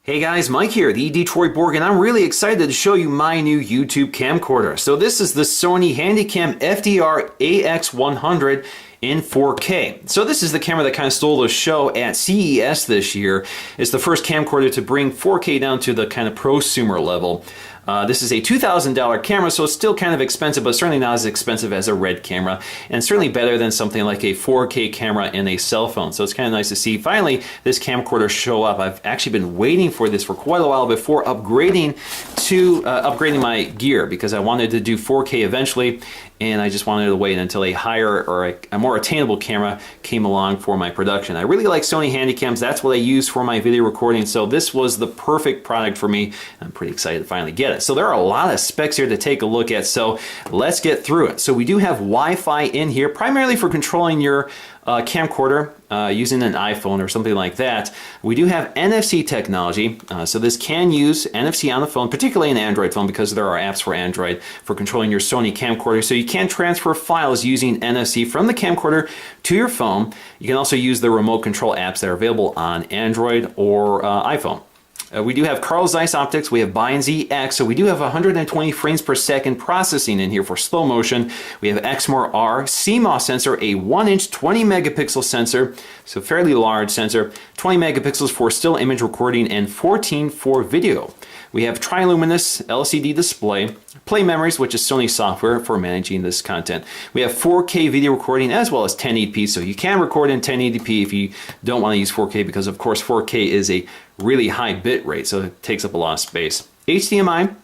Hey guys, Mike here, the Detroit Borg, and I'm really excited to show you my new YouTube camcorder. So this is the Sony Handycam FDR AX100 in 4K. So this is the camera that kind of stole the show at CES this year. It's the first camcorder to bring 4K down to the kind of prosumer level. This is a $2,000 camera, so it's still kind of expensive, but certainly not as expensive as a RED camera, and certainly better than something like a 4K camera in a cell phone. So it's kind of nice to see finally this camcorder show up. I've actually been waiting for this for quite a while before upgrading to upgrading my gear, because I wanted to do 4K eventually, and I just wanted to wait until a higher or a more attainable camera came along for my production. I really like Sony Handycams. That's what I use for my video recording, so this was the perfect product for me. I'm pretty excited to finally get it. So there are a lot of specs here to take a look at, so let's get through it. So we do have Wi-Fi in here, primarily for controlling your camcorder using an iPhone or something like that. We do have NFC technology, so this can use NFC on the phone, particularly an Android phone, because there are apps for Android for controlling your Sony camcorder. So you can transfer files using NFC from the camcorder to your phone. You can also use the remote control apps that are available on Android or iPhone. We do have Carl Zeiss optics, we have Bind ZX, so we do have 120 frames per second processing in here for slow motion. We have Exmor R, CMOS sensor, a 1-inch 20 megapixel sensor, so fairly large sensor, 20 megapixels for still image recording, and 14 for video. We have Triluminous LCD display, Play Memories, which is Sony software for managing this content. We have 4K video recording as well as 1080p, so you can record in 1080p if you don't want to use 4K, because of course 4K is a really high bit rate, so it takes up a lot of space. HDMI,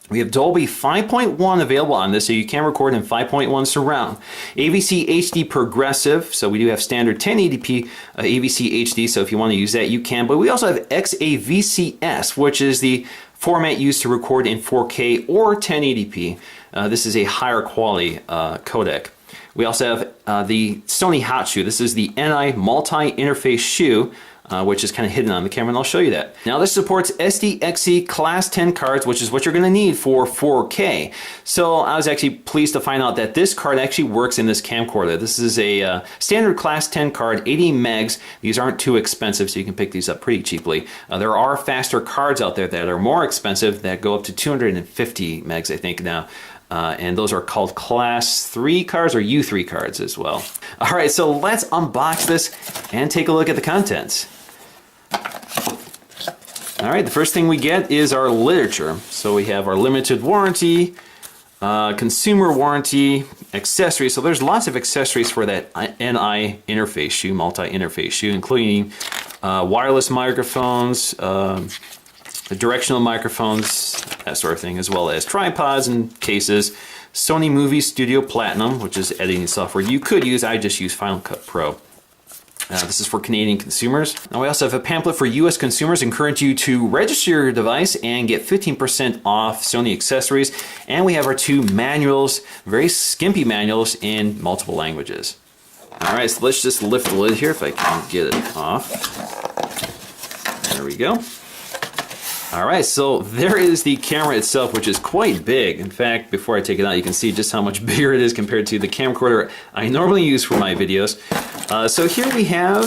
we have Dolby 5.1 available on this, so you can record in 5.1 surround. AVC HD Progressive, so we do have standard 1080p AVC HD, so if you want to use that, you can. But we also have XAVCS, which is the format used to record in 4K or 1080p. This is a higher quality codec. We also have the Sony Hot Shoe. This is the NI multi-interface shoe, which is kind of hidden on the camera, and I'll show you that. Now this supports SDXC Class 10 cards, which is what you're going to need for 4K. So I was actually pleased to find out that this card actually works in this camcorder. This is a standard Class 10 card, 80 megs. These aren't too expensive, so you can pick these up pretty cheaply. There are faster cards out there that are more expensive that go up to 250 megs, I think now. And those are called Class 3 cards or U3 cards as well. All right, so let's unbox this and take a look at the contents. All right, the first thing we get is our literature. So we have our limited warranty, consumer warranty, accessories. So there's lots of accessories for that NI interface shoe, multi-interface shoe, including wireless microphones, directional microphones, that sort of thing, as well as tripods and cases. Sony Movie Studio Platinum, which is editing software you could use. I just use Final Cut Pro. This is for Canadian consumers. Now we also have a pamphlet for US consumers, encourage you to register your device and get 15% off Sony accessories. And we have our two manuals, very skimpy manuals in multiple languages. All right, so let's just lift the lid here if I can get it off. There we go. All right, so there is the camera itself, which is quite big. In fact, before I take it out, you can see just how much bigger it is compared to the camcorder I normally use for my videos. So here we have,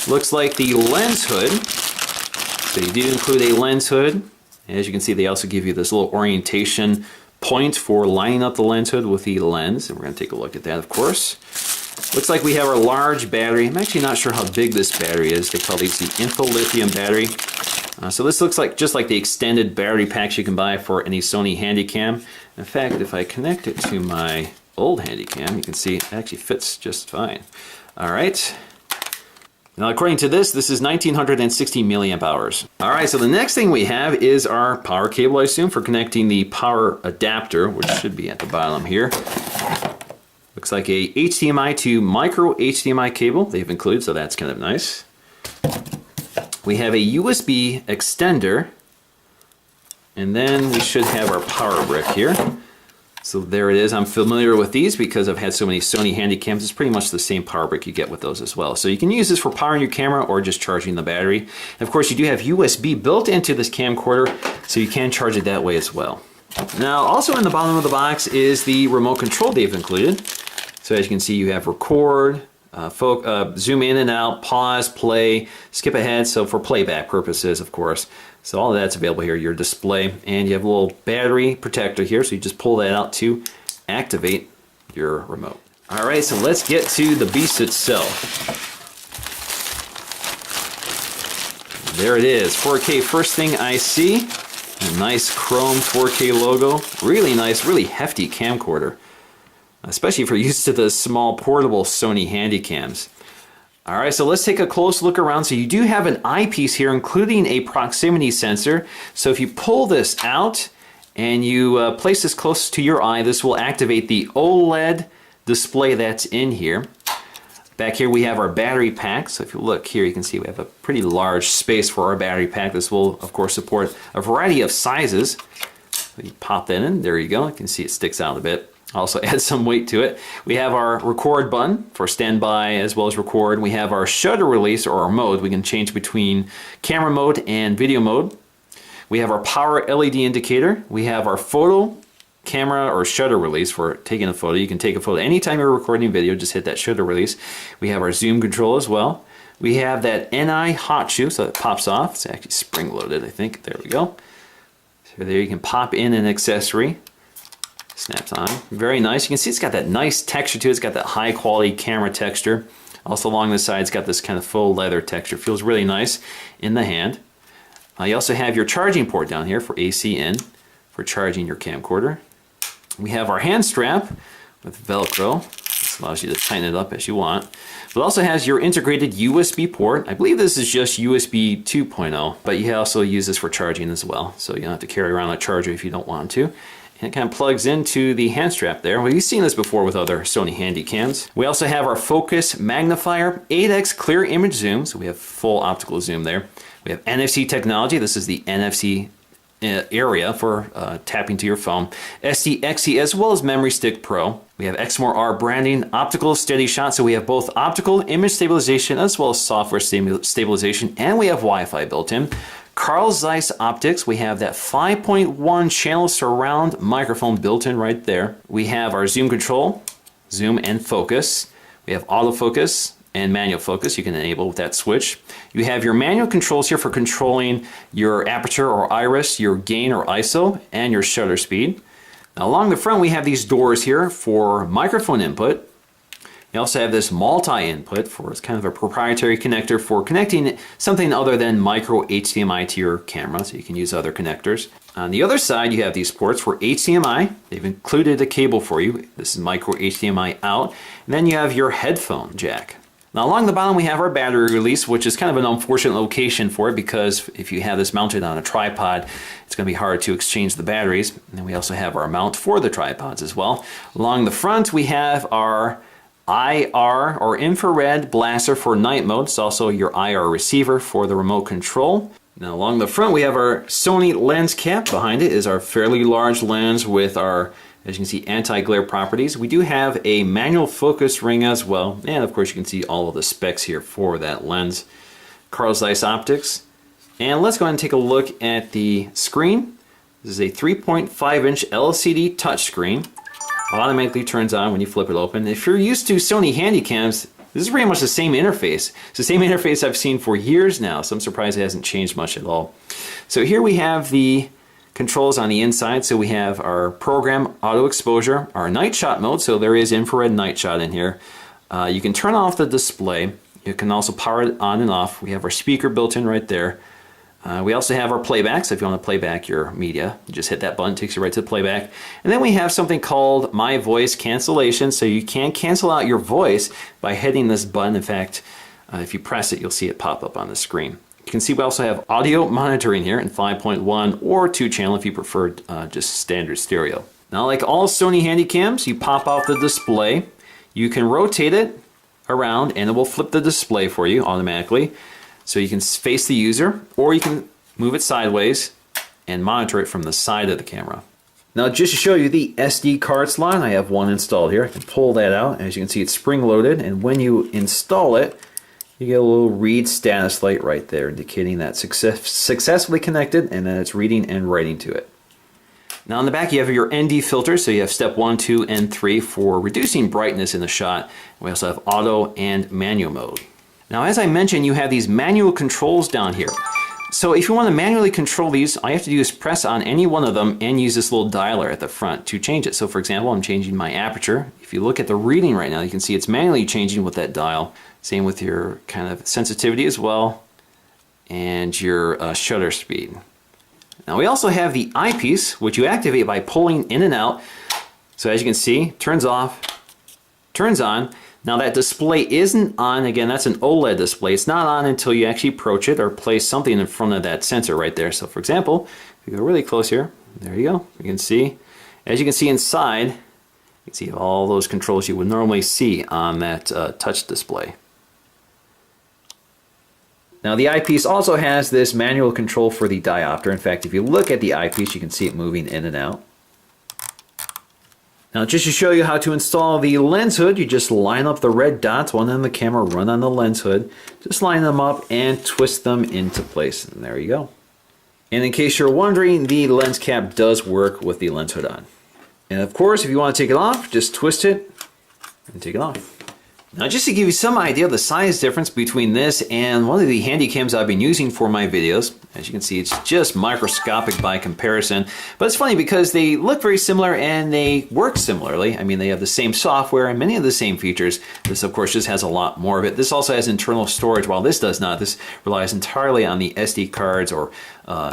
looks like the lens hood. So you do include a lens hood. As you can see, they also give you this little orientation point for lining up the lens hood with the lens. And we're gonna take a look at that, of course. Looks like we have our large battery. I'm actually not sure how big this battery is. They call these the InfoLithium battery. So this looks like just like the extended battery packs you can buy for any Sony Handycam. In fact, if I connect it to my old Handycam, you can see it actually fits just fine. All right. Now, according to this is 1960 milliamp hours. All right, so the next thing we have is our power cable, I assume, for connecting the power adapter, which should be at the bottom here. Looks like a HDMI to micro HDMI cable they've included, so that's kind of nice. We have a USB extender, and then we should have our power brick here. So there it is. I'm familiar with these because I've had so many Sony Handycams. It's pretty much the same power brick you get with those as well. So you can use this for powering your camera or just charging the battery. And of course, you do have USB built into this camcorder, so you can charge it that way as well. Now, also in the bottom of the box is the remote control they've included. So as you can see, you have record, zoom in and out, pause, play, skip ahead, so for playback purposes, of course. So all of that's available here, your display. And you have a little battery protector here, so you just pull that out to activate your remote. All right, so let's get to the beast itself. There it is, 4K. First thing I see, a nice chrome 4K logo. Really nice, really hefty camcorder, especially if you're used to the small portable Sony Handycams. All right, so let's take a close look around. So you do have an eyepiece here, including a proximity sensor. So if you pull this out and you place this close to your eye, this will activate the OLED display that's in here. Back here we have our battery pack. So if you look here, you can see we have a pretty large space for our battery pack. This will, of course, support a variety of sizes. So you pop that in, there you go. You can see it sticks out a bit. Also add some weight to it. We have our record button for standby as well as record. We have our shutter release, or our mode. We can change between camera mode and video mode. We have our power LED indicator. We have our photo camera or shutter release for taking a photo. You can take a photo anytime you're recording video, just hit that shutter release. We have our zoom control as well. We have that NI hot shoe, so it pops off. It's actually spring loaded, I think. There we go. So there you can pop in an accessory. Snaps on. Very nice. You can see it's got that nice texture to it. It's got that high quality camera texture. Also along the side, it's got this kind of faux leather texture. Feels really nice in the hand. You also have your charging port down here for AC in, for charging your camcorder. We have our hand strap with Velcro. This allows you to tighten it up as you want. It also has your integrated USB port. I believe this is just USB 2.0, but you also use this for charging as well. So you don't have to carry around a charger if you don't want to. And it kind of plugs into the hand strap there. Well, you've seen this before with other Sony Handycams. We also have our focus magnifier, 8x clear image zoom, so we have full optical zoom there. We have NFC technology. This is the NFC area for tapping to your phone. SD-XE as well as Memory Stick Pro. We have X-More-R branding, optical steady shot, so we have both optical image stabilization as well as software stabilization, and we have Wi-Fi built in. Carl Zeiss optics, we have that 5.1 channel surround microphone built in right there. We have our zoom control, zoom and focus. We have autofocus and manual focus. You can enable with that switch. You have your manual controls here for controlling your aperture or iris, your gain or ISO, and your shutter speed. Now along the front we have these doors here for microphone input. You also have this multi-input for, it's kind of a proprietary connector for connecting something other than micro HDMI to your camera, so you can use other connectors. On the other side you have these ports for HDMI. They've included a cable for you. This is micro HDMI out. And then you have your headphone jack. Now along the bottom we have our battery release, which is kind of an unfortunate location for it because if you have this mounted on a tripod, it's going to be hard to exchange the batteries. And then we also have our mount for the tripods as well. Along the front we have our IR or infrared blaster for night mode. It's also your IR receiver for the remote control. Now along the front we have our Sony lens cap. Behind it is our fairly large lens with our, as you can see, anti-glare properties. We do have a manual focus ring as well, and of course you can see all of the specs here for that lens. Carl Zeiss optics. And let's go ahead and take a look at the screen. This is a 3.5-inch LCD touchscreen. Automatically turns on when you flip it open. If you're used to Sony Handycams, this is pretty much the same interface. It's the same interface I've seen for years now, so I'm surprised it hasn't changed much at all. So here we have the controls on the inside. So we have our program auto exposure, our night shot mode, so there is infrared night shot in here. You can turn off the display. You can also power it on and off. We have our speaker built in right there. We also have our playback, so if you want to play back your media, you just hit that button, takes you right to the playback. And then we have something called My Voice Cancellation, so you can cancel out your voice by hitting this button. In fact, if you press it, you'll see it pop up on the screen. You can see we also have audio monitoring here in 5.1 or 2-channel if you prefer just standard stereo. Now, like all Sony Handycams, you pop out the display. You can rotate it around and it will flip the display for you automatically. So you can face the user, or you can move it sideways and monitor it from the side of the camera. Now just to show you the SD card slot, I have one installed here. I can pull that out. As you can see, it's spring loaded, and when you install it, you get a little read status light right there indicating that successfully connected and that it's reading and writing to it. Now on the back you have your ND filters, so you have step 1, 2, and 3 for reducing brightness in the shot. We also have auto and manual mode. Now as I mentioned, you have these manual controls down here. So if you want to manually control these, all you have to do is press on any one of them and use this little dialer at the front to change it. So for example, I'm changing my aperture. If you look at the reading right now, you can see it's manually changing with that dial. Same with your kind of sensitivity as well, and your shutter speed. Now we also have the eyepiece, which you activate by pulling in and out. So as you can see, turns off, turns on. Now that display isn't on, again, that's an OLED display. It's not on until you actually approach it or place something in front of that sensor right there. So for example, if you go really close here, there you go. You can see, as you can see inside, you can see all those controls you would normally see on that touch display. Now the eyepiece also has this manual control for the diopter. In fact, if you look at the eyepiece, you can see it moving in and out. Now just to show you how to install the lens hood, you just line up the red dots, one on the camera, one on the lens hood. Just line them up and twist them into place, and there you go. And in case you're wondering, the lens cap does work with the lens hood on. And of course, if you want to take it off, just twist it and take it off. Now just to give you some idea of the size difference between this and one of the Handycams I've been using for my videos, as you can see it's just microscopic by comparison, but it's funny because they look very similar and they work similarly. I mean, they have the same software and many of the same features. This of course just has a lot more of it. This also has internal storage, while this does not. This relies entirely on the SD cards or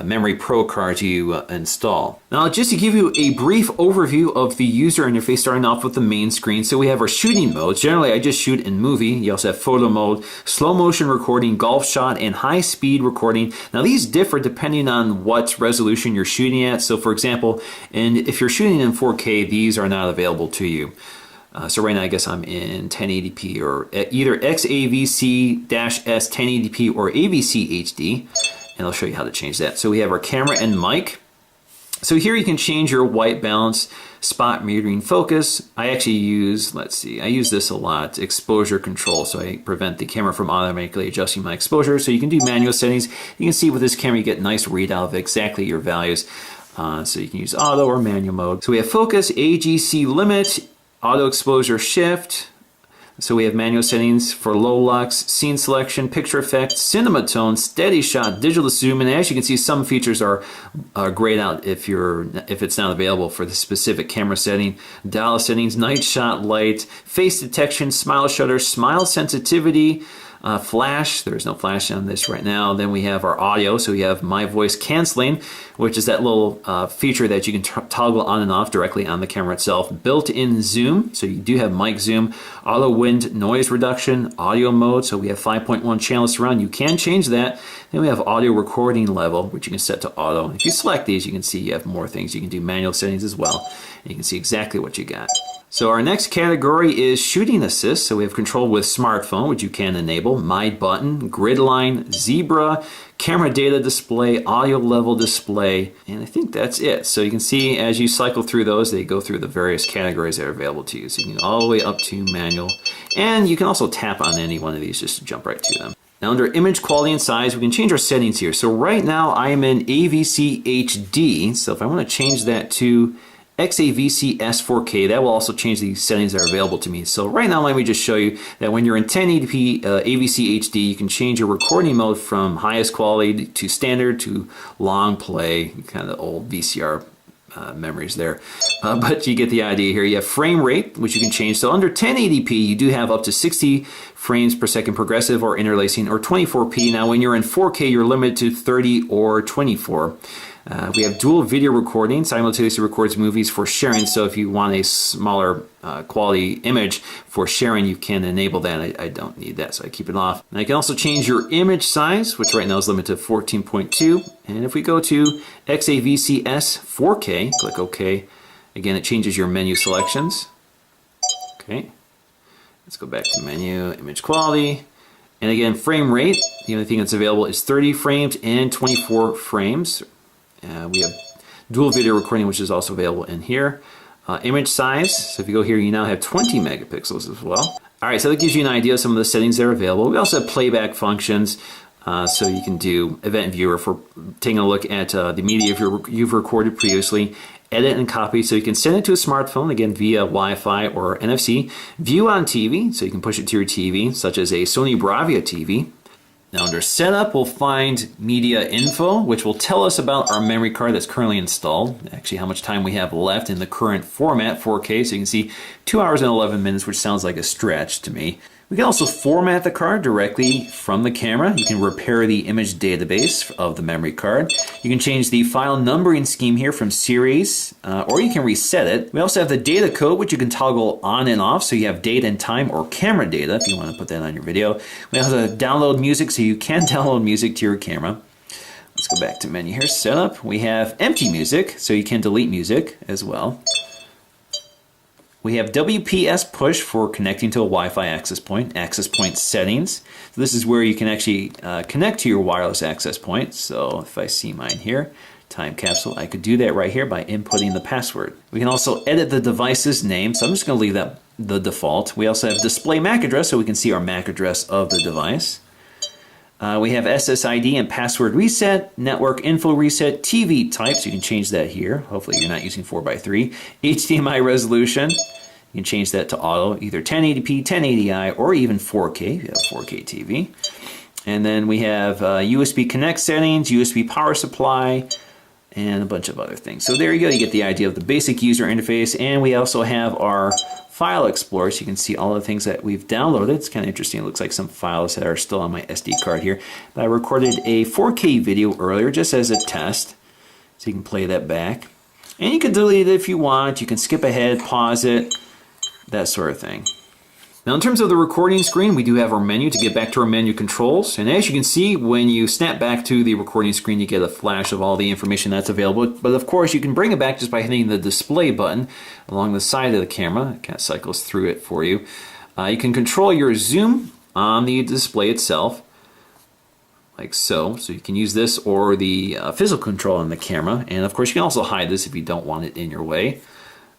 memory pro cards you install. Now just to give you a brief overview of the user interface, starting off with the main screen. So we have our shooting modes. Generally I just shoot in movie. You also have photo mode, slow motion recording, golf shot, and high speed recording. Now these differ depending on what resolution you're shooting at. So for example, and if you're shooting in 4K, these are not available to you. So right now I guess I'm in 1080p or either XAVC-S 1080p or AVC HD. And I'll show you how to change that. So we have our camera and mic. So here you can change your white balance, spot metering focus. I actually use, let's see, I use this a lot, exposure control. So I prevent the camera from automatically adjusting my exposure. So you can do manual settings. You can see with this camera you get nice readout of exactly your values. So you can use auto or manual mode. So we have focus, AGC limit, auto exposure shift. So we have manual settings for low lux, scene selection, picture effect, cinema tone, steady shot, digital zoom, and as you can see, some features are grayed out if it's not available for the specific camera setting. Dial settings, night shot light, face detection, smile shutter, smile sensitivity, flash. There's no flash on this right now. Then we have our audio. So we have my voice canceling, which is that little feature that you can toggle on and off directly on the camera itself. Built-in zoom. So you do have mic zoom, auto wind noise reduction, audio mode. So we have 5.1 channels surround. You can change that. Then we have audio recording level, which you can set to auto. If you select these, you can see you have more things. You can do manual settings as well. And you can see exactly what you got. So our next category is shooting assist. So we have control with smartphone, which you can enable, my button, grid line, zebra, camera data display, audio level display, and I think that's it. So you can see as you cycle through those, they go through the various categories that are available to you. So you can go all the way up to manual, and you can also tap on any one of these just to jump right to them. Now under image quality and size, we can change our settings here. So right now I am in AVC HD. So if I want to change that to XAVC-S 4K, that will also change the settings that are available to me. So right now, let me just show you that when you're in 1080p AVC HD, you can change your recording mode from highest quality to standard to long play, kind of old VCR memories there. But you get the idea here. You have frame rate, which you can change. So under 1080p, you do have up to 60 frames per second progressive or interlacing, or 24p. Now when you're in 4K, you're limited to 30 or 24. We have dual video recording, simultaneously records movies for sharing. So if you want a smaller quality image for sharing, you can enable that. I don't need that, so I keep it off. And I can also change your image size, which right now is limited to 14.2. And if we go to XAVC-S 4K, click OK. Again, it changes your menu selections. Okay, let's go back to menu, image quality. And again, frame rate, the only thing that's available is 30 frames and 24 frames. We have dual video recording, which is also available in here. Image size, so if you go here, you now have 20 megapixels as well. All right, so that gives you an idea of some of the settings that are available. We also have playback functions, so you can do event viewer for taking a look at the media you've recorded previously. edit and copy, so you can send it to a smartphone, again via Wi-Fi or NFC, view on TV, so you can push it to your TV, such as a Sony Bravia TV. Now under setup, we'll find media info, which will tell us about our memory card that's currently installed, actually how much time we have left in the current format, 4K, so you can see 2 hours and 11 minutes, which sounds like a stretch to me. We can also format the card directly from the camera. You can repair the image database of the memory card. You can change the file numbering scheme here from series, or you can reset it. We also have the data code, which you can toggle on and off, so you have date and time or camera data if you want to put that on your video. We also have download music, so you can download music to your camera. Let's go back to menu here, setup. We have empty music, so you can delete music as well. We have WPS push for connecting to a Wi-Fi access point settings. So this is where you can actually connect to your wireless access point. So if I see mine here, time capsule, I could do that right here by inputting the password. We can also edit the device's name, so I'm just going to leave that the default. We also have display MAC address, so we can see our MAC address of the device. We have SSID and password reset, network info reset, TV type, so you can change that here. Hopefully you're not using 4:3. HDMI resolution, you can change that to auto, either 1080p, 1080i, or even 4K if you have 4K TV. And then we have USB connect settings, USB power supply, and a bunch of other things. So there you go, you get the idea of the basic user interface, and we also have our File Explorer, so you can see all the things that we've downloaded. It's kind of interesting. It looks like some files that are still on my SD card here. But I recorded a 4K video earlier just as a test, so you can play that back. And you can delete it if you want. You can skip ahead, pause it, that sort of thing. Now in terms of the recording screen, we do have our menu to get back to our menu controls. And as you can see, when you snap back to the recording screen, you get a flash of all the information that's available. But of course, you can bring it back just by hitting the display button along the side of the camera. It kind of cycles through it for you. You can control your zoom on the display itself, like so. So you can use this or the physical control on the camera. And of course, you can also hide this if you don't want it in your way.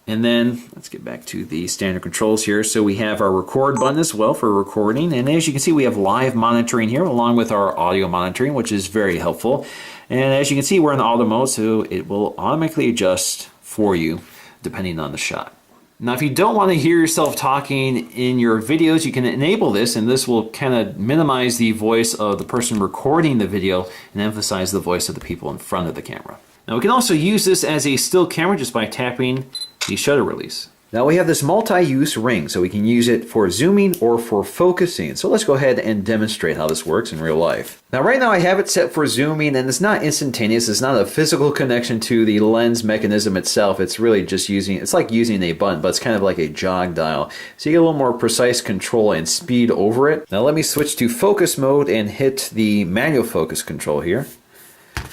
And then let's get back to the standard controls here. So we have our record button as well for recording. And as you can see, we have live monitoring here along with our audio monitoring, which is very helpful. And as you can see, we're in auto mode, so it will automatically adjust for you depending on the shot. Now, if you don't want to hear yourself talking in your videos, you can enable this, and this will kind of minimize the voice of the person recording the video and emphasize the voice of the people in front of the camera. Now, we can also use this as a still camera just by tapping the shutter release. Now we have this multi-use ring, so we can use it for zooming or for focusing. So let's go ahead and demonstrate how this works in real life. Now right now I have it set for zooming, and it's not instantaneous. It's not a physical connection to the lens mechanism itself. It's really just using, it's like using a button, but it's kind of like a jog dial. So you get a little more precise control and speed over it. Now let me switch to focus mode and hit the manual focus control here.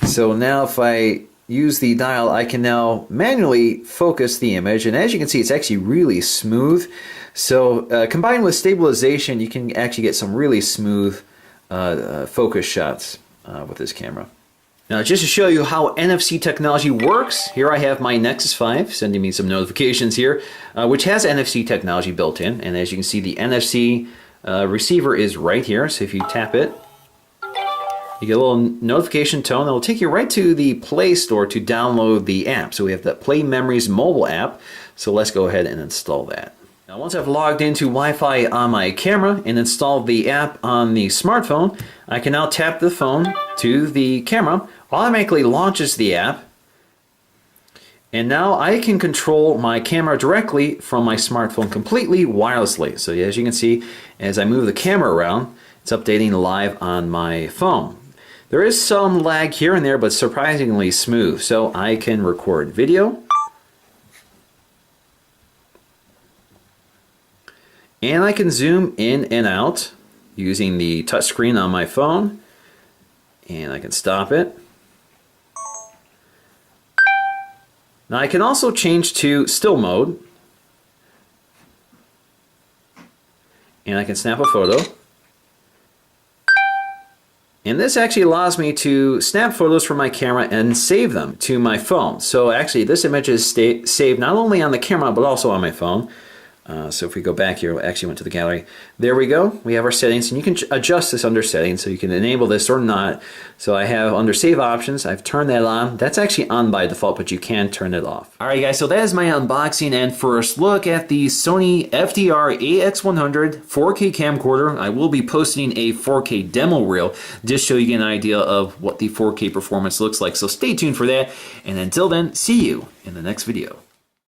So now if I use the dial, I can now manually focus the image, and as you can see, it's actually really smooth. So combined with stabilization, you can actually get some really smooth focus shots with this camera. Now just to show you how NFC technology works, here I have my Nexus 5 sending me some notifications here, which has NFC technology built in, and as you can see, the NFC receiver is right here. So if you tap it, you get a little notification tone that will take you right to the Play Store to download the app. So we have the Play Memories mobile app. So let's go ahead and install that. Now once I've logged into Wi-Fi on my camera and installed the app on the smartphone, I can now tap the phone to the camera, automatically launches the app, and now I can control my camera directly from my smartphone completely wirelessly. So as you can see, as I move the camera around, it's updating live on my phone. There is some lag here and there, but surprisingly smooth. So I can record video, and I can zoom in and out using the touchscreen on my phone, and I can stop it. Now I can also change to still mode, and I can snap a photo. And this actually allows me to snap photos from my camera and save them to my phone. So actually this image is saved not only on the camera but also on my phone. So if we go back here, we actually went to the gallery. There we go. We have our settings, and you can adjust this under settings, so you can enable this or not. So I have under save options, I've turned that on. That's actually on by default, but you can turn it off. All right, guys, so that is my unboxing and first look at the Sony FDR AX100 4K camcorder. I will be posting a 4K demo reel just so you get an idea of what the 4K performance looks like. So stay tuned for that. And until then, see you in the next video.